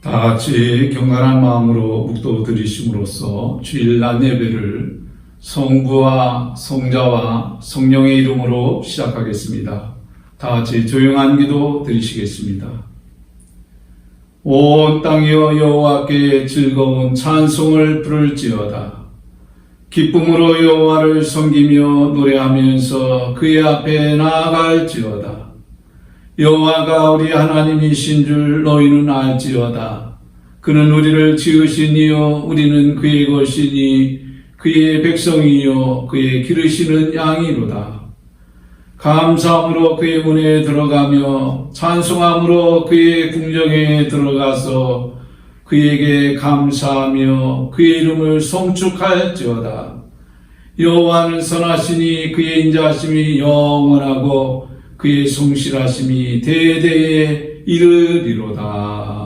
다 같이 경건한 마음으로 묵도 드리심으로써 주일 낮 예배를 성부와 성자와 성령의 이름으로 시작하겠습니다. 다 같이 조용한 기도 드리시겠습니다. 온 땅이여 여호와께 즐거운 찬송을 부를지어다. 기쁨으로 여호와를 섬기며 노래하면서 그의 앞에 나아갈지어다. 여호와가 우리 하나님이신 줄 너희는 알지어다. 그는 우리를 지으신 이요 우리는 그의 것이니 그의 백성이요 그의 기르시는 양이로다. 감사함으로 그의 문에 들어가며 찬송함으로 그의 궁정에 들어가서 그에게 감사하며 그의 이름을 송축할지어다. 여호와는 선하시니 그의 인자하심이 영원하고 그의 성실하심이 대대에 이르리로다.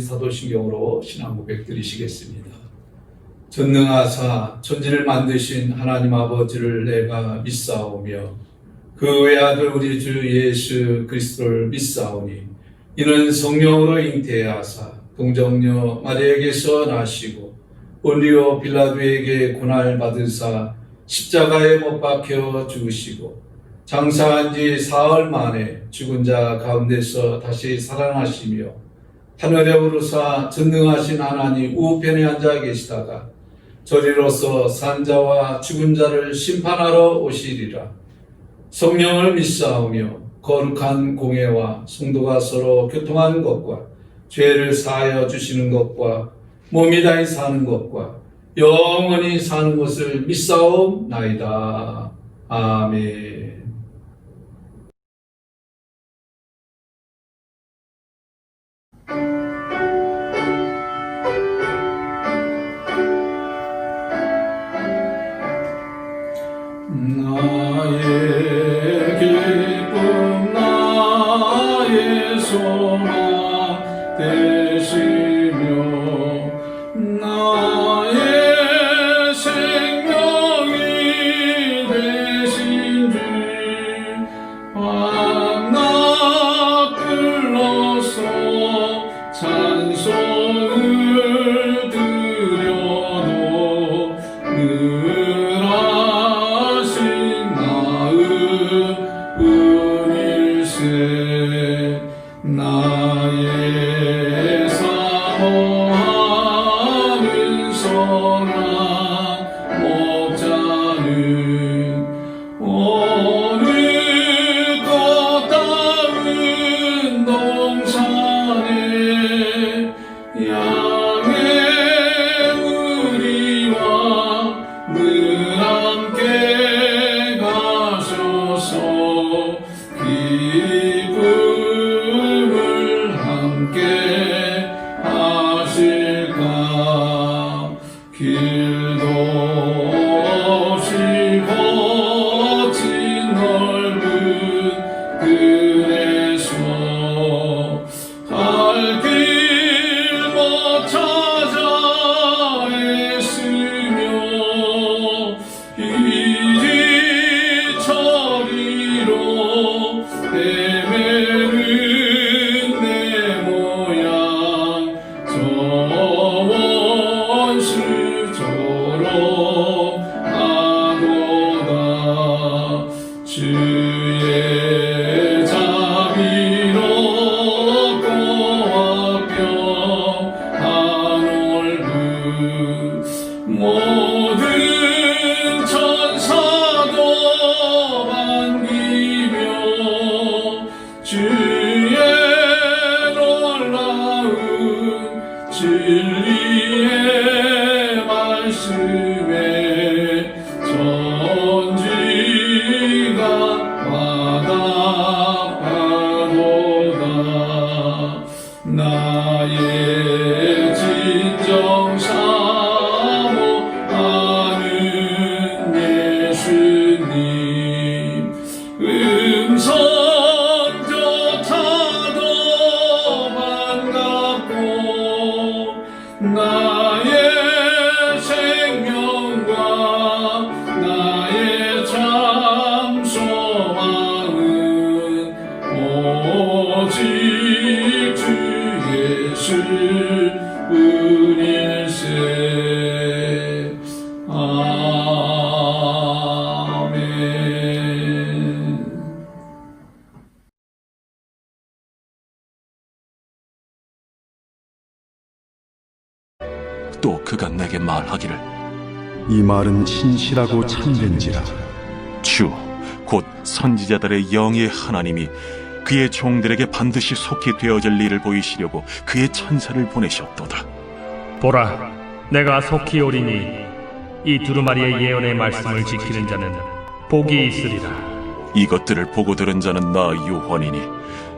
사도신경으로 신앙 고백 드리시겠습니다. 전능하사 천지를 만드신 하나님 아버지를 내가 믿사오며 그 외아들 우리 주 예수 그리스도를 믿사오니 이는 성령으로 잉태하사 동정녀 마리아에게서 나시고 본리오 빌라도에게 고난을 받으사 십자가에 못 박혀 죽으시고 장사한 지 사흘 만에 죽은 자 가운데서 다시 살아나시며 하늘에 오르사 전능하신 하나님 우편에 앉아 계시다가 저리로서 산자와 죽은 자를 심판하러 오시리라. 성령을 믿사오며 거룩한 공회와 성도가 서로 교통하는 것과 죄를 사하여 주시는 것과 몸이 다히 사는 것과 영원히 사는 것을 믿사옵나이다. 아멘. 나의 기쁨 나의 소망 나의 사모하는 선한 목자는 어느 꽃다운 동산에 양의 무리와 늘 함께 가셔서 기쁨을 함께 하실까. 길도 없이 거친 넓은 들에서 갈 길 못 찾아 애쓰며 이리저리로 헤매는 내 모양 저 원수처럼 하도다. 주의 자비롭고 평안넓은 모든 천사도 반기며 주의 놀라운 진리의 말씀에 전지가 와닿아도다. 나의 진정 사모하는 예수님 음성조차도 반갑고 나의 생명과 나의 참 소망은 오직 주 예수뿐일세. 아멘. 또 그가 내게 말하기를 이 말은 신실하고 참된지라. 주 곧 선지자들의 영의 하나님이 그의 종들에게 반드시 속히 되어질 일을 보이시려고 그의 천사를 보내셨도다. 보라, 내가 속히 오리니 이 두루마리의 예언의 말씀을 지키는 자는 복이 있으리라. 이것들을 보고 들은 자는 나 요한이니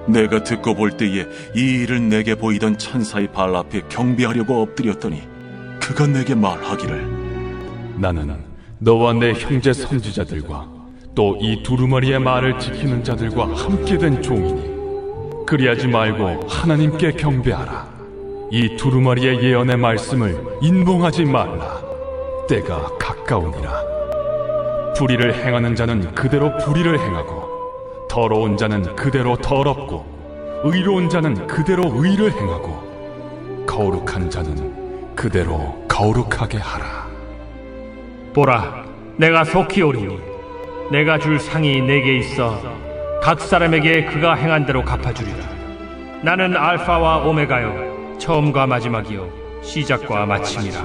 내가 듣고 볼 때에 이 일을 내게 보이던 천사의 발 앞에 경배하려고 엎드렸더니 그가 내게 말하기를 나는 너와 내 형제 선지자들과 또 이 두루마리의 말을 지키는 자들과 함께 된 종이니 그리하지 말고 하나님께 경배하라. 이 두루마리의 예언의 말씀을 인봉하지 말라. 때가 가까우니라. 불의를 행하는 자는 그대로 불의를 행하고 더러운 자는 그대로 더럽고 의로운 자는 그대로 의를 행하고 거룩한 자는 그대로 거룩하게 하라. 보라, 내가 속히 오리니 내가 줄 상이 내게 있어 각 사람에게 그가 행한 대로 갚아주리라. 나는 알파와 오메가요 처음과 마지막이요 시작과 마침이라.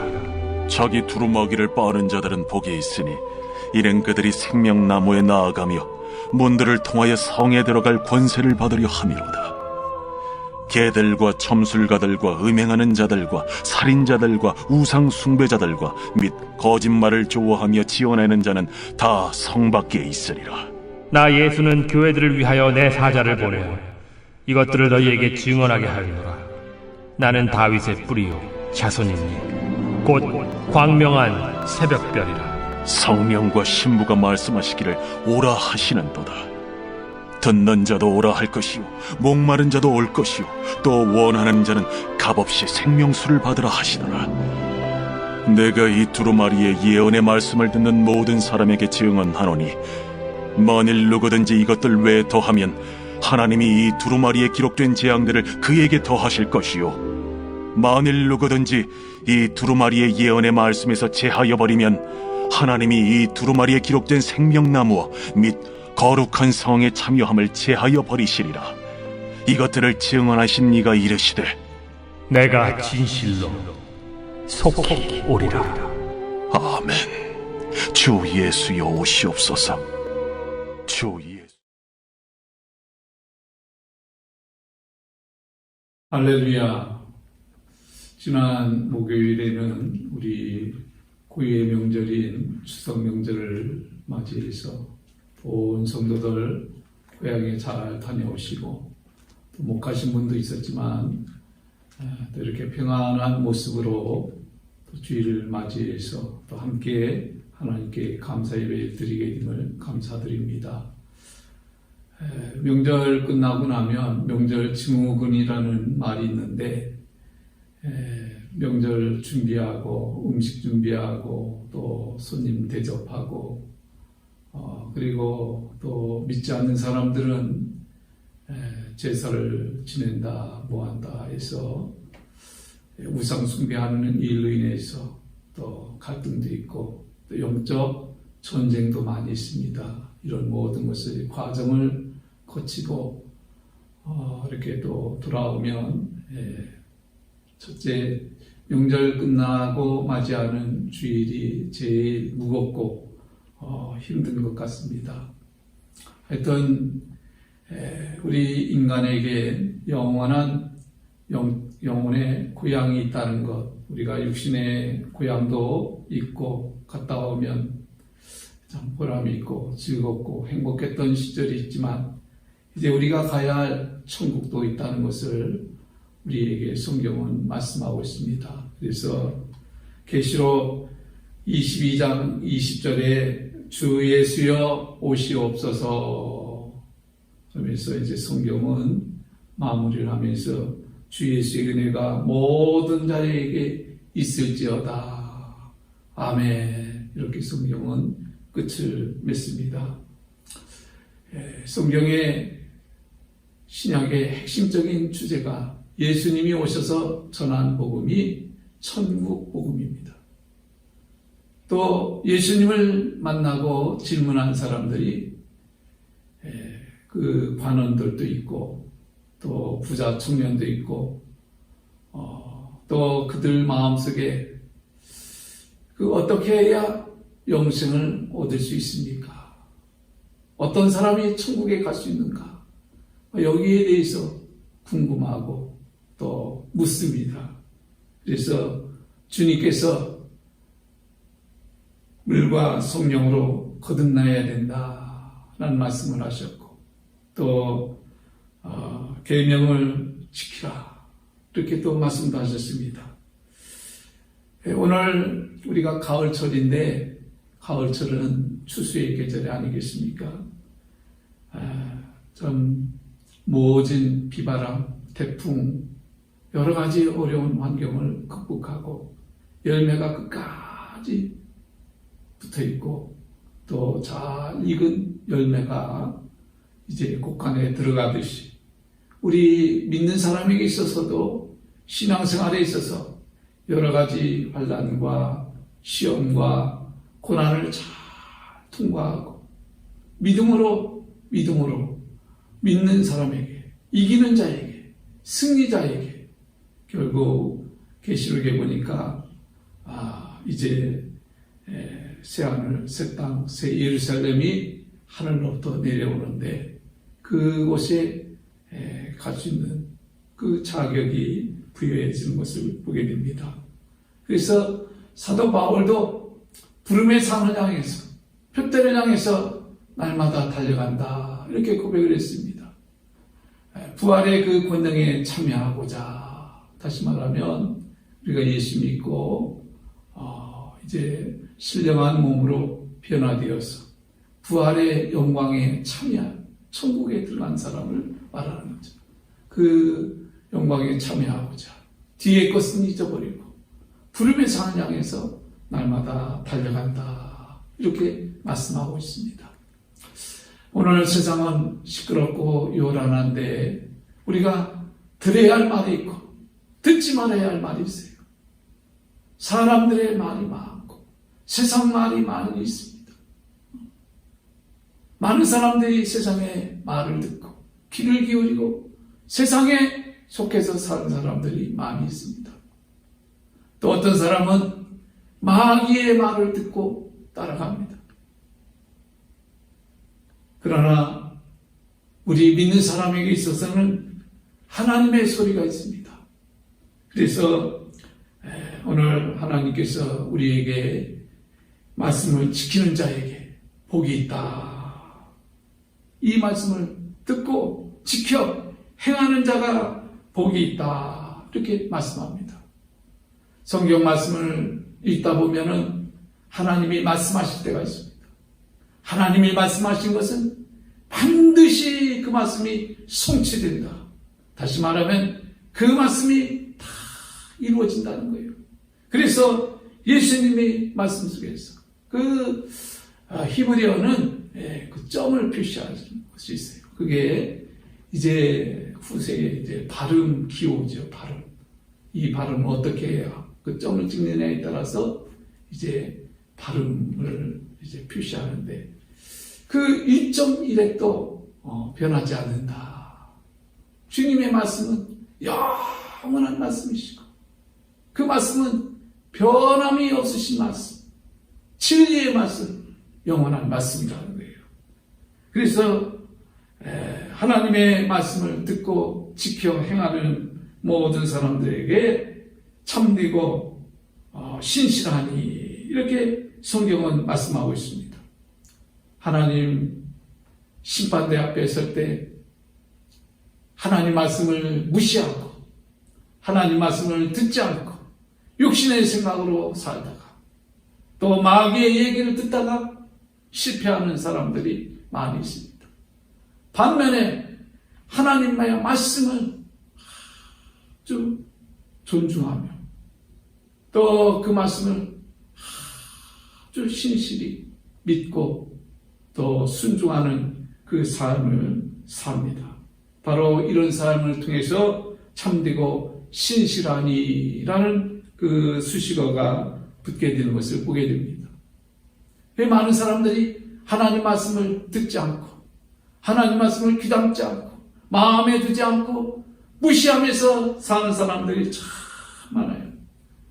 자기 두루마기를 빠는 자들은 복이 있으니 이는 그들이 생명나무에 나아가며 문들을 통하여 성에 들어갈 권세를 받으려 함이로다. 개들과 점술가들과 음행하는 자들과 살인자들과 우상 숭배자들과 및 거짓말을 좋아하며 지어내는 자는 다 성 밖에 있으리라. 나 예수는 교회들을 위하여 내 사자를 보내어 이것들을 너희에게 증언하게 하리노라. 나는 다윗의 뿌리요 자손이니 곧 광명한 새벽별이라. 성령과 신부가 말씀하시기를 오라 하시는도다. 듣는 자도 오라 할 것이요 목마른 자도 올 것이요 또 원하는 자는 값없이 생명수를 받으라 하시더라. 내가 이 두루마리의 예언의 말씀을 듣는 모든 사람에게 증언하노니 만일 누구든지 이것들 외에 더하면 하나님이 이 두루마리에 기록된 재앙들을 그에게 더하실 것이요 만일 누구든지 이 두루마리의 예언의 말씀에서 제하여 버리면 하나님이 이 두루마리에 기록된 생명나무와 및 거룩한 성에 참여함을 제하여 버리시리라. 이것들을 증언하신 이가 이르시되 내가 진실로 속히 오리라. 아멘. 주 예수여 오시옵소서. 주 예수. 할렐루야. 지난 목요일에는 우리 고유의 명절인 추석 명절을 맞이해서 온 성도들 고향에 잘 다녀오시고 또 못 가신 분도 있었지만 또 이렇게 평안한 모습으로 또 주일을 맞이해서 또 함께 하나님께 감사 예배 드리게 됨을 감사드립니다. 명절 끝나고 나면 명절 증후군이라는 말이 있는데 명절 준비하고 음식 준비하고 또 손님 대접하고 그리고 또 믿지 않는 사람들은 제사를 지낸다 뭐한다 해서 우상 숭배하는 일로 인해서 또 갈등도 있고 또 영적 전쟁도 많이 있습니다. 이런 모든 것을 과정을 거치고 이렇게 또 돌아오면 첫째 명절 끝나고 맞이하는 주일이 제일 무겁고 힘든 것 같습니다. 하여튼 우리 인간에게 영원한 영혼의 고향이 있다는 것, 우리가 육신의 고향도 있고 갔다 오면 참 보람이 있고 즐겁고 행복했던 시절이 있지만 이제 우리가 가야 할 천국도 있다는 것을 우리에게 성경은 말씀하고 있습니다. 그래서 계시록 22장 20절에 주 예수여 오시옵소서 그러면서 이제 성경은 마무리를 하면서 주 예수의 은혜가 모든 자에게 있을지어다. 아멘. 이렇게 성경은 끝을 맺습니다. 성경의 신약의 핵심적인 주제가 예수님이 오셔서 전한 복음이 천국 복음입니다. 또 예수님을 만나고 질문한 사람들이 그 관원들도 있고 또 부자 청년도 있고 또 그들 마음속에 그 어떻게 해야 영생을 얻을 수 있습니까? 어떤 사람이 천국에 갈 수 있는가? 여기에 대해서 궁금하고 또 묻습니다. 그래서 주님께서 물과 성령으로 거듭나야 된다라는 말씀을 하셨고 또 계명을 지키라 이렇게 또 말씀도 하셨습니다. 오늘 우리가 가을철인데 가을철은 추수의 계절이 아니겠습니까? 좀 모진 비바람, 태풍 여러 가지 어려운 환경을 극복하고 열매가 끝까지 붙어있고 또 잘 익은 열매가 이제 곡간에 들어가듯이 우리 믿는 사람에게 있어서도 신앙생활에 있어서 여러 가지 환난과 시험과 고난을 잘 통과하고 믿음으로 믿는 사람에게 이기는 자에게 승리자에게 결국 계시록에 보니까 이제 새하늘 새 땅 새 예루살렘이 하늘로부터 내려오는데 그곳에 갈 수 있는 그 자격이 부여해지는 것을 보게 됩니다. 그래서 사도 바울도 부름의 산을 향해서 표대를 향해서 날마다 달려간다 이렇게 고백을 했습니다. 부활의 그 권능에 참여하고자 다시 말하면 우리가 예수 믿고 이제 신령한 몸으로 변화되어서 부활의 영광에 참여한 천국에 들어간 사람을 말하는 거죠. 그 영광에 참여하고자 뒤의 것은 잊어버리고 부름의 산을 향해서 날마다 달려간다 이렇게 말씀하고 있습니다. 오늘 세상은 시끄럽고 요란한데 우리가 들어야 할 말이 있고 듣지 말아야 할 말이 있어요. 사람들의 말이 많고 세상 말이 많이 있습니다. 많은 사람들이 세상의 말을 듣고 귀를 기울이고 세상에 속해서 사는 사람들이 많이 있습니다. 또 어떤 사람은 마귀의 말을 듣고 따라갑니다. 그러나 우리 믿는 사람에게 있어서는 하나님의 소리가 있습니다. 그래서 오늘 하나님께서 우리에게 말씀을 지키는 자에게 복이 있다. 이 말씀을 듣고 지켜 행하는 자가 복이 있다. 이렇게 말씀합니다. 성경 말씀을 읽다 보면은 하나님이 말씀하실 때가 있습니다. 하나님이 말씀하신 것은 반드시 그 말씀이 성취된다. 다시 말하면 그 말씀이 다 이루어진다는 거예요. 그래서 예수님이 말씀 속에서 그 히브리어는 그 점을 표시하는 것이 있어요. 그게 이제 후세에 이제 발음 기호죠. 발음. 이 발음을 어떻게 해야 그 점을 찍느냐에 따라서 이제 발음을 이제 표시하는데 그 1.1획도 변하지 않는다. 주님의 말씀은 영원한 말씀이시고 그 말씀은 변함이 없으신 말씀, 진리의 말씀, 영원한 말씀이라는 거예요. 그래서 하나님의 말씀을 듣고 지켜 행하는 모든 사람들에게 참되고 신실하니 이렇게 성경은 말씀하고 있습니다. 하나님 심판대 앞에 설 때 하나님 말씀을 무시하고 하나님 말씀을 듣지 않고 육신의 생각으로 살다가 또 마귀의 얘기를 듣다가 실패하는 사람들이 많이 있습니다. 반면에 하나님의 말씀을 아주 존중하며 또 그 말씀을 아주 신실히 믿고 또 순종하는 그 삶을 삽니다. 바로 이런 삶을 통해서 참되고 신실하니라는 그 수식어가 붙게 되는 것을 보게 됩니다. 많은 사람들이 하나님 말씀을 듣지 않고 하나님 말씀을 귀담지 않고 마음에 두지 않고 무시하면서 사는 사람들이 참 많아요.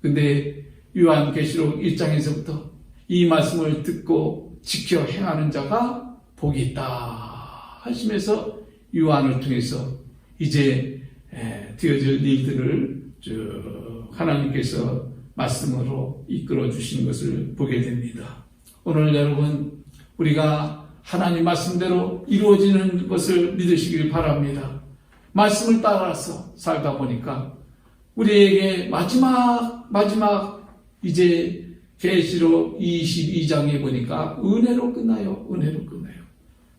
근데 요한계시록 1장에서부터 이 말씀을 듣고 지켜 행하는 자가 복이 있다 하시면서 요한을 통해서 이제 되어질 일들을 하나님께서 말씀으로 이끌어 주신 것을 보게 됩니다. 오늘 여러분 우리가 하나님 말씀대로 이루어지는 것을 믿으시길 바랍니다. 말씀을 따라서 살다 보니까 우리에게 마지막 이제 계시록 22장에 보니까 은혜로 끝나요. 은혜로 끝나요.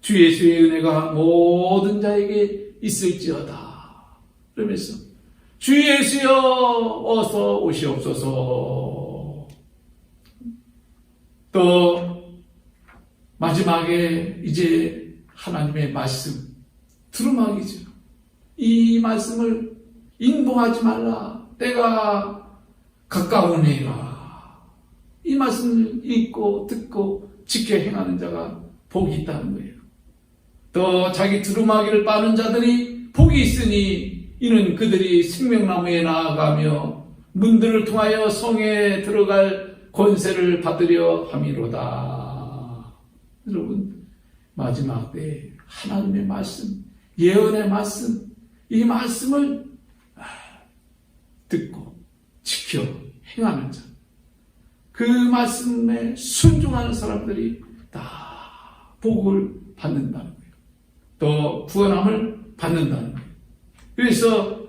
주 예수의 은혜가 모든 자에게 있을지어다. 그러면서 주 예수여 어서 오시옵소서. 또 마지막에 이제 하나님의 말씀 두루마기죠. 이 말씀을 인봉하지 말라. 때가 가까우니라. 이 말씀을 읽고 듣고 지켜 행하는 자가 복이 있다는 거예요. 또 자기 두루마기를 빠는 자들이 복이 있으니 이는 그들이 생명나무에 나아가며 문들을 통하여 성에 들어갈 권세를 받으려 함이로다. 여러분 마지막 때 하나님의 말씀, 예언의 말씀, 이 말씀을 듣고 지켜 행하는 자, 그 말씀에 순종하는 사람들이 다 복을 받는다는 거예요. 또 구원함을 받는다는 거예요. 그래서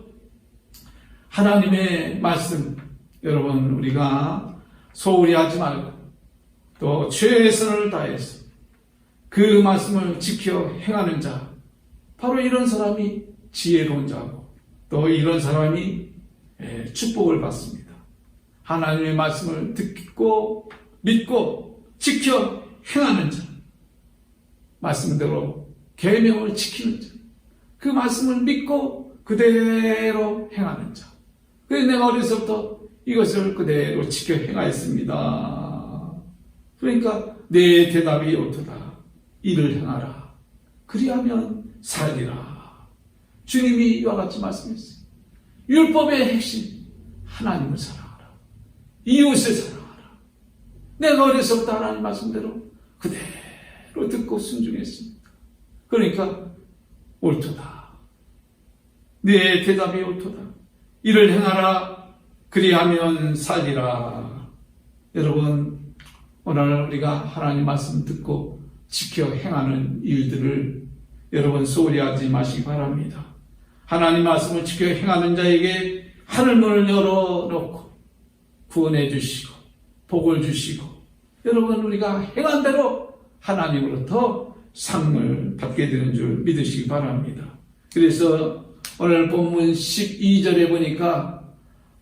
하나님의 말씀, 여러분 우리가 소홀히 하지 말고 또 최선을 다해서 그 말씀을 지켜 행하는 자, 바로 이런 사람이 지혜로운 자고 또 이런 사람이 축복을 받습니다. 하나님의 말씀을 듣고 믿고 지켜 행하는 자, 말씀대로 계명을 지키는 자, 그 말씀을 믿고 그대로 행하는 자. 그래서 내가 어려서부터 이것을 그대로 지켜 행하였습니다. 그러니까 내 대답이 옳도다. 이를 행하라. 그리하면 살리라. 주님이 이와 같이 말씀했어요. 율법의 핵심, 하나님을 사랑하라. 이웃을 사랑하라. 내가 어려서부터 하나님 말씀대로 그대로 듣고 순종했습니다. 그러니까 옳도다. 네 대답이 옳도다. 이를 행하라. 그리하면 살리라. 여러분, 오늘 우리가 하나님 말씀 듣고 지켜 행하는 일들을 여러분 소홀히 하지 마시기 바랍니다. 하나님 말씀을 지켜 행하는 자에게 하늘문을 열어놓고 구원해 주시고 복을 주시고 여러분 우리가 행한 대로 하나님으로부터 상을 받게 되는 줄 믿으시기 바랍니다. 그래서 오늘 본문 12절에 보니까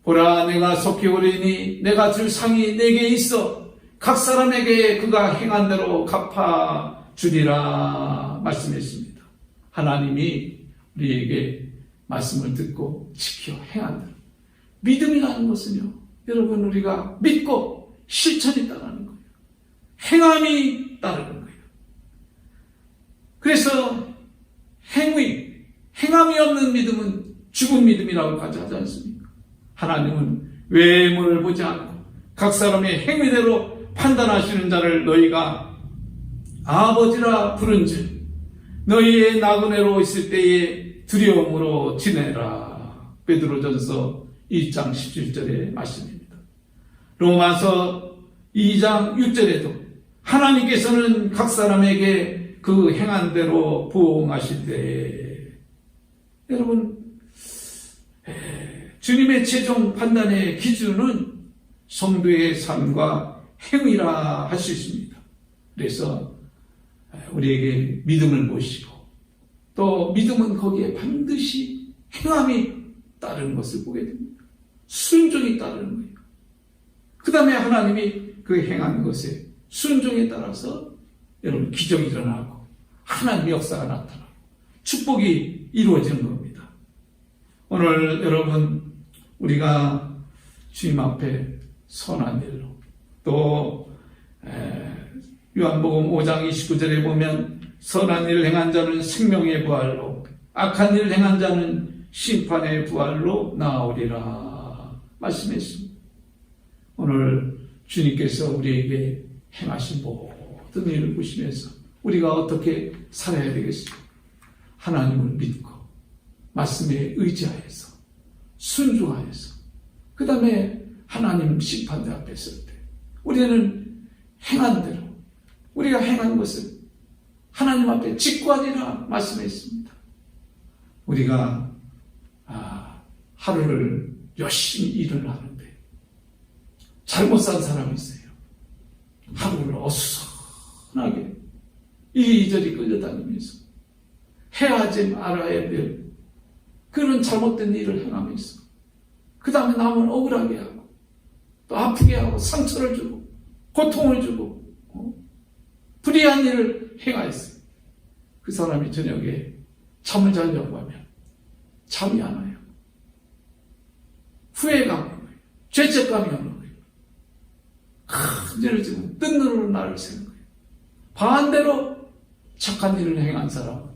보라 내가 속히 오리니 내가 줄 상이 내게 있어 각 사람에게 그가 행한 대로 갚아주리라 말씀했습니다. 하나님이 우리에게 말씀을 듣고 지켜 행한 대로. 믿음이라는 것은요, 여러분 우리가 믿고 실천이 따르는 거예요. 행함이 따르는 거예요. 그래서 행함이 없는 믿음은 죽은 믿음이라고 가져하지 않습니까? 하나님은 외모를 보지 않고 각 사람의 행위대로 판단하시는 자를 너희가 아버지라 부른즉 너희의 나그네로 있을 때에 두려움으로 지내라. 베드로전서 2장 17절의 말씀입니다. 로마서 2장 6절에도 하나님께서는 각 사람에게 그 행한 대로 부응하실 때에 여러분 주님의 최종 판단의 기준은 성도의 삶과 행위라 할 수 있습니다. 그래서 우리에게 믿음을 보시고 또 믿음은 거기에 반드시 행함이 따르는 것을 보게 됩니다. 순종이 따르는 거예요. 그 다음에 하나님이 그 행한 것에 순종에 따라서 여러분 기적이 일어나고 하나님의 역사가 나타나고 축복이 이루어지는 겁니다. 오늘 여러분 우리가 주님 앞에 선한 일로 또 요한복음 5장 29절에 보면 선한 일을 행한 자는 생명의 부활로 악한 일을 행한 자는 심판의 부활로 나오리라 말씀했습니다. 오늘 주님께서 우리에게 행하신 모든 일을 보시면서 우리가 어떻게 살아야 되겠습니까? 하나님을 믿고 말씀에 의지하여서 순종하여서 그 다음에 하나님 심판대 앞에 설 때 우리는 행한 대로 우리가 행한 것을 하나님 앞에 직구하리라 말씀했습니다. 우리가 하루를 열심히 일을 하는데 잘못 산 사람이 있어요. 하루를 어수선하게 이리저리 끌려다니면서 해야 하지 말아야 될 그런 잘못된 일을 행하면서 그 다음에 남을 억울하게 하고 또 아프게 하고 상처를 주고 고통을 주고 불의한 일을 행하였어요. 그 사람이 저녁에 잠을 자려고 하면 잠이 안 와요. 후회가 오는 거예요. 죄책감이 오는 거예요. 큰 죄를 지고 뜬 눈으로 나를 세는 거예요. 반대로 착한 일을 행한 사람은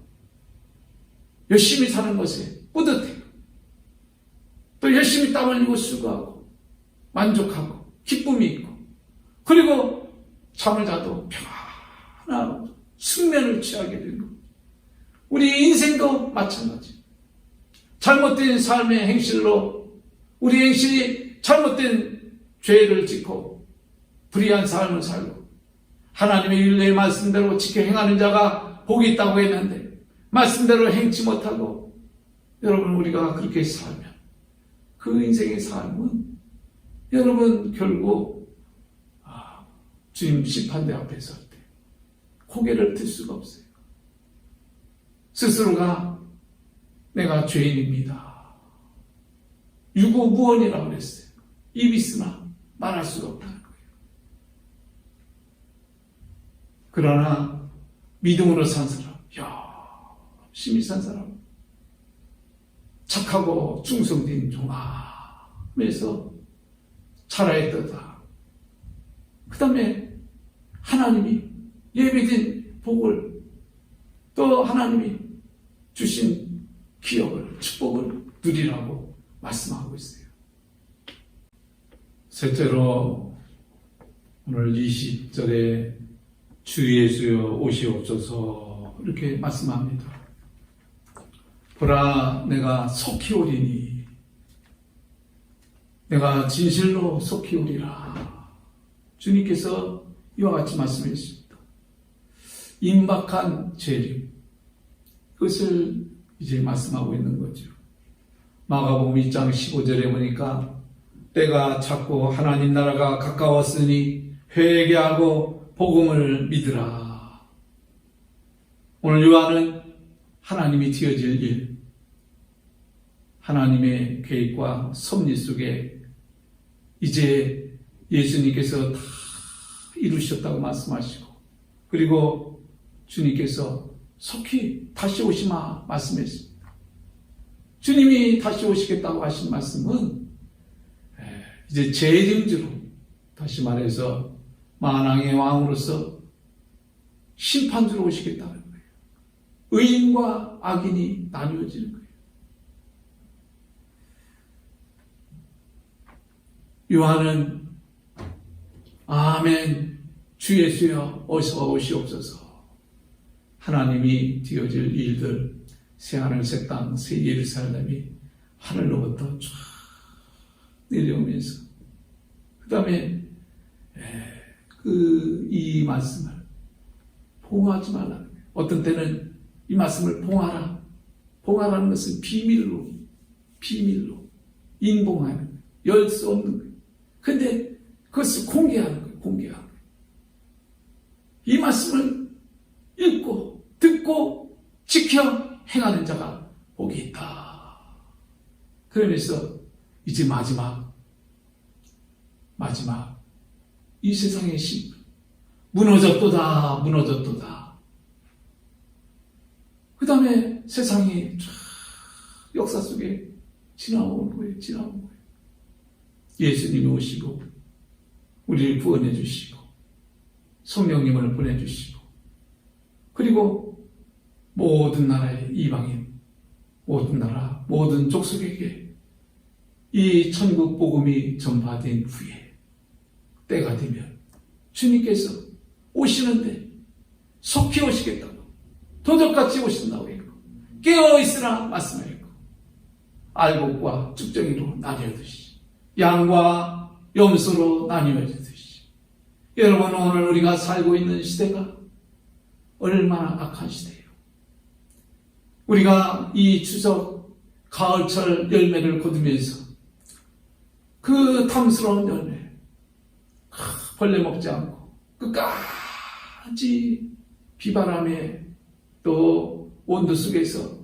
열심히 사는 것에 뿌듯해요. 또 열심히 땀 흘리고 수고하고 만족하고 기쁨이 있고 그리고 잠을 자도 평안하고 숙면을 취하게 되는 겁니다. 우리 인생도 마찬가지. 잘못된 삶의 행실로 우리 행실이 잘못된 죄를 짓고 불의한 삶을 살고 하나님의 율례의 말씀대로 지켜 행하는 자가 복이 있다고 했는데 말씀대로 행치 못하고 여러분 우리가 그렇게 살면 그 인생의 삶은 여러분 결국 주님 심판대 앞에 설 때 고개를 들 수가 없어요. 스스로가 내가 죄인입니다. 유고무원이라고 그랬어요. 입이 있으나 말할 수가 없다는 거예요. 그러나 믿음으로 산 사람, 열심히 산 사람, 착하고 충성된 종함에서 자라했다. 그 다음에 하나님이 예비된 복을 또 하나님이 주신 기업을, 축복을 누리라고 말씀하고 있어요. 셋째로 오늘 20절에 주 예수여 오시옵소서 이렇게 말씀합니다. 보라 내가 속히 오리니 내가 진실로 속히 오리라. 주님께서 이와 같이 말씀해 주십니다. 임박한 재림, 그것을 이제 말씀하고 있는 거죠. 마가복음 2장 15절에 보니까 때가 찼고 하나님 나라가 가까웠으니 회개하고 복음을 믿으라. 오늘 요한은 하나님이 되어질 일, 하나님의 계획과 섭리 속에 이제 예수님께서 다 이루셨다고 말씀하시고, 그리고 주님께서 속히 다시 오시마 말씀했습니다. 주님이 다시 오시겠다고 하신 말씀은 이제 재림주로, 다시 말해서 만왕의 왕으로서 심판주로 오시겠다는 거예요. 의인과 악인이 나뉘어지는 거예요. 요한은 아멘 주 예수여 어서 오시옵소서. 하나님이 되어질 일들, 새하늘 새 땅 새 예루살렘이 하늘로부터 쫙 내려오면서 그 다음에 이 말씀을 봉하지 말라는 거예요. 어떤 때는 이 말씀을 봉하라. 봉하라는 것은 비밀로 인봉하는 거예요. 열 수 없는 거예요. 근데 그것을 공개하는 거예요. 공개하는 거예요. 이 말씀을 읽고 듣고 지켜 행하는 자가 복이 있다. 그러면서 이제 마지막 이 세상의 신 무너졌도다. 그 다음에 세상이 쫙 역사 속에 지나온 거예요. 예수님이 오시고 우리를 구원해 주시고 성령님을 보내주시고, 그리고 모든 나라의 이방인, 모든 나라, 모든 족속에게 이 천국 복음이 전파된 후에 때가 되면 주님께서 오시는데 속히 오시겠다고, 도적같이 오신다고 했고, 깨어있으라 말씀하였고, 알곡과 쭉정이로 나뉘어듯이, 양과 염소로 나뉘어지듯이, 여러분 오늘 우리가 살고 있는 시대가 얼마나 악한 시대예요. 우리가 이 추석 가을철 열매를 거두면서 그 탐스러운 열매, 벌레 먹지 않고 끝까지 비바람에 또 온도 속에서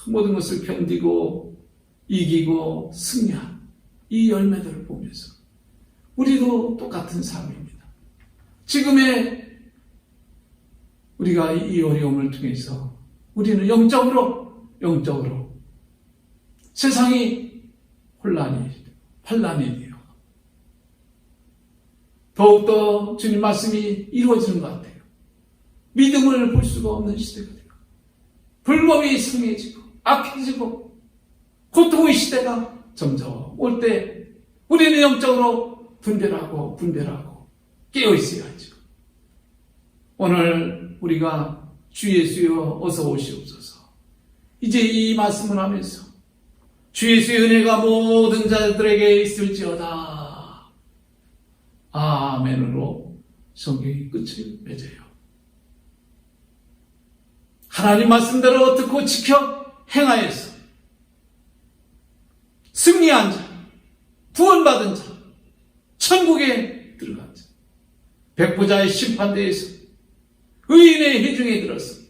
모든 것을 견디고 이기고 승리한 이 열매들을 보면서 우리도 똑같은 삶입니다. 지금의 우리가 이 어려움을 통해서 우리는 영적으로 세상이 환란이 돼요. 더욱더 주님 말씀이 이루어지는 것 같아요. 믿음을 볼 수가 없는 시대가 돼요. 불법이 승해지고 악해지고 고통의 시대가 점점 올 때 우리는 영적으로 분별하고 깨어있어야죠. 오늘 우리가 주 예수여 어서 오시옵소서. 이제 이 말씀을 하면서 주 예수의 은혜가 모든 자들에게 있을지어다. 아멘으로 성경이 끝을 맺어요. 하나님 말씀대로 듣고 지켜 행하여서 승리한 자, 구원받은 자, 천국에 들어간 자, 백부자의 심판대에서 의인의 회중에 들어서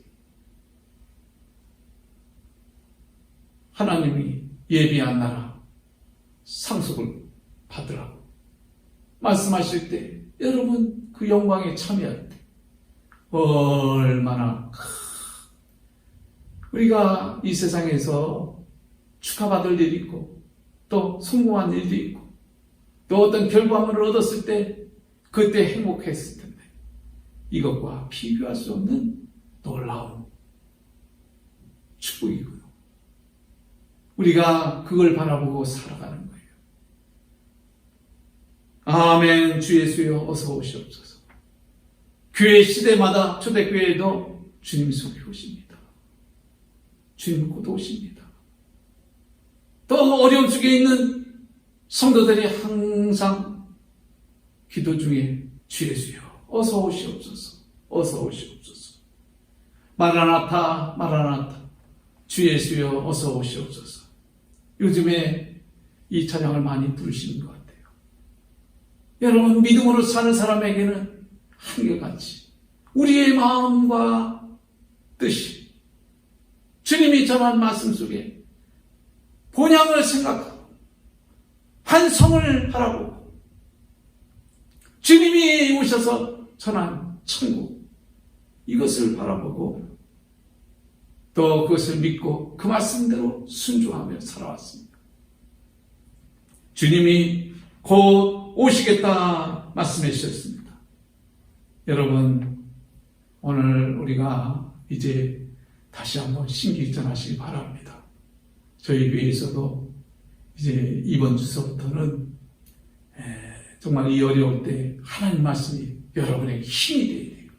하나님이 예비한 나라 상속을 받으라고 말씀하실 때 여러분 그 영광에 참여할 때 얼마나 우리가 이 세상에서 축하받을 일이 있고 또 성공한 일도 있고 또 어떤 결과물을 얻었을 때 그때 행복했을 텐데 이것과 비교할 수 없는 놀라운 축복이고요. 우리가 그걸 바라보고 살아가는 거예요. 아멘. 주 예수여 어서 오시옵소서. 교회 시대마다 초대교회에도 주님 속에 오십니다. 주님 곧 오십니다. 또 어려움 속에 있는 성도들이 항상 기도 중에 주 예수여 어서 오시옵소서. 어서 오시옵소서. 마라나타 마라나타 주 예수여 어서 오시옵소서. 요즘에 이 찬양을 많이 부르시는 것 같아요. 여러분, 믿음으로 사는 사람에게는 한결같이 우리의 마음과 뜻이 주님이 전한 말씀 속에 본향을 생각하고 환성을 바라보고 주님이 오셔서 전한 천국, 이것을 바라보고 또 그것을 믿고 그 말씀대로 순종하며 살아왔습니다. 주님이 곧 오시겠다 말씀해 주셨습니다. 여러분, 오늘 우리가 이제 다시 한번 신기전하시기 바랍니다. 저희 교회에서도 이제 이번 주서부터는 정말 이 어려울 때 하나님 말씀이 여러분에게 힘이 되어야 돼요.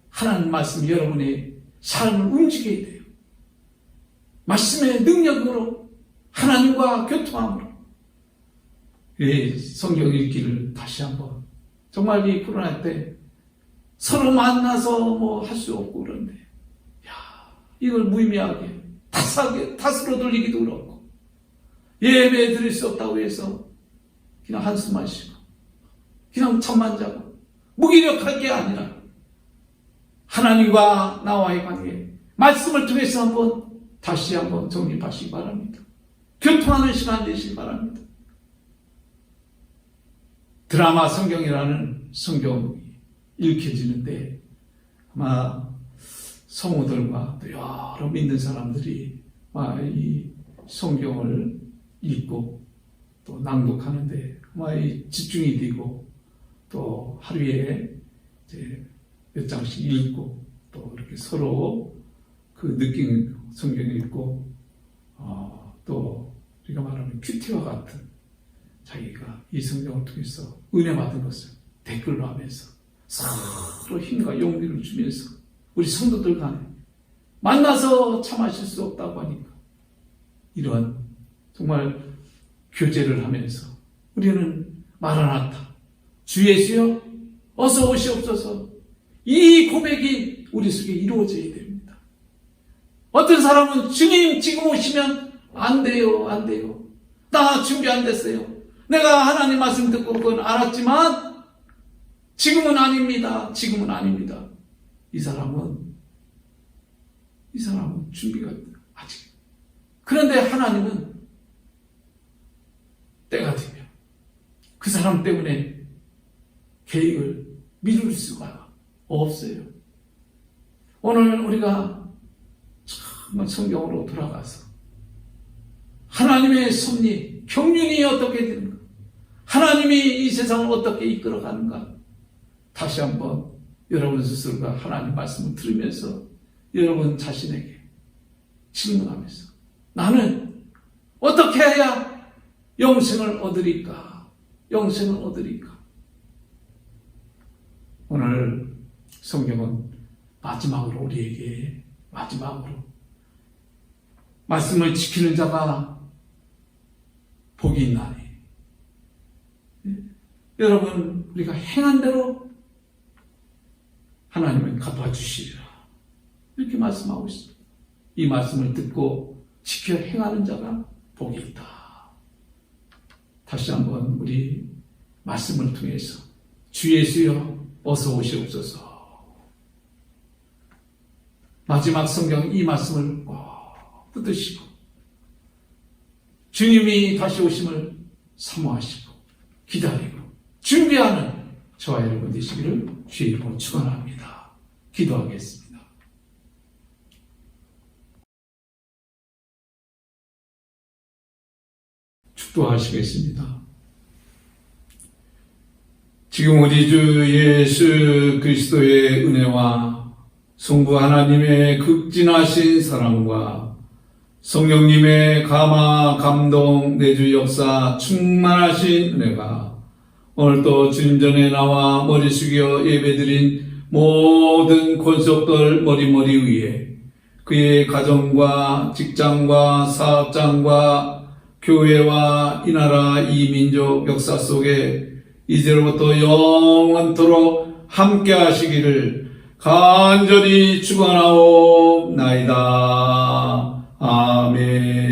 하나님 말씀이 여러분의 삶을 움직여야 돼요. 말씀의 능력으로 하나님과 교통함으로 성경 읽기를 다시 한번, 정말 이 코로나 때 서로 만나서 뭐 할 수 없고 그런데 이걸 무의미하게 탓으로 돌리기도 그렇고 예배 드릴 수 없다고 해서 그냥 한숨 마시고 그냥 잠만 자고 무기력할 게 아니라 하나님과 나와의 관계, 말씀을 통해서 한번 다시 한번 정립하시기 바랍니다. 교통하는 시간 되시기 바랍니다. 드라마 성경이라는 성경이 읽혀지는데 아마 성우들과 또 여러 믿는 사람들이 이 성경을 읽고 또 낭독하는데 아마 집중이 되고 또 하루에 이제 몇 장씩 읽고 또 이렇게 서로 그 느낌 성경을 읽고 또 우리가 말하는 큐티와 같은 자기가 이 성경을 통해서 은혜 받은 것을 댓글로 하면서 서로 힘과 용기를 주면서 우리 성도들 간에 만나서 참아실 수 없다고 하니까 이러한 정말 교제를 하면서 우리는 마라나타 주 예수여 어서 오시옵소서, 이 고백이 우리 속에 이루어져야 됩니다. 어떤 사람은 주님 지금 오시면 안 돼요, 안 돼요. 나 준비 안 됐어요. 내가 하나님 말씀 듣고 그건 알았지만 지금은 아닙니다. 지금은 아닙니다. 이 사람은 준비가 아직. 그런데 하나님은 때가 되면 그 사람 때문에 계획을 미룰 수가 없어요. 오늘 우리가 정말 성경으로 돌아가서 하나님의 섭리, 경륜이 어떻게 되는가, 하나님이 이 세상을 어떻게 이끌어가는가, 다시 한번 여러분 스스로가 하나님 말씀을 들으면서 여러분 자신에게 질문하면서 나는 어떻게 해야 영생을 얻으리까? 영생을 얻으리까? 오늘 성경은 마지막으로 우리에게 마지막으로 말씀을 지키는 자가 복이 있나니, 여러분 우리가 행한 대로 하나님은 갚아주시리라 이렇게 말씀하고 있습니다. 이 말씀을 듣고 지켜 행하는 자가 복이 있다. 다시 한번 우리 말씀을 통해서 주 예수여 어서 오시옵소서. 마지막 성경 이 말씀을 붙드시고 주님이 다시 오심을 사모하시고 기다리고 준비하는 저와 여러분 되시기를 주의 이름으로 축원합니다. 기도하겠습니다. 축도하시겠습니다. 지금 우리 주 예수 그리스도의 은혜와 성부 하나님의 극진하신 사랑과 성령님의 감화, 감동, 내주 역사, 충만하신 은혜가 오늘도 주님 전에 나와 머리 숙여 예배드린 모든 권속들 머리머리 위에 그의 가정과 직장과 사업장과 교회와 이 나라 이 민족 역사 속에 이제로부터 영원토록 함께 하시기를 간절히 축원하옵나이다. 아멘.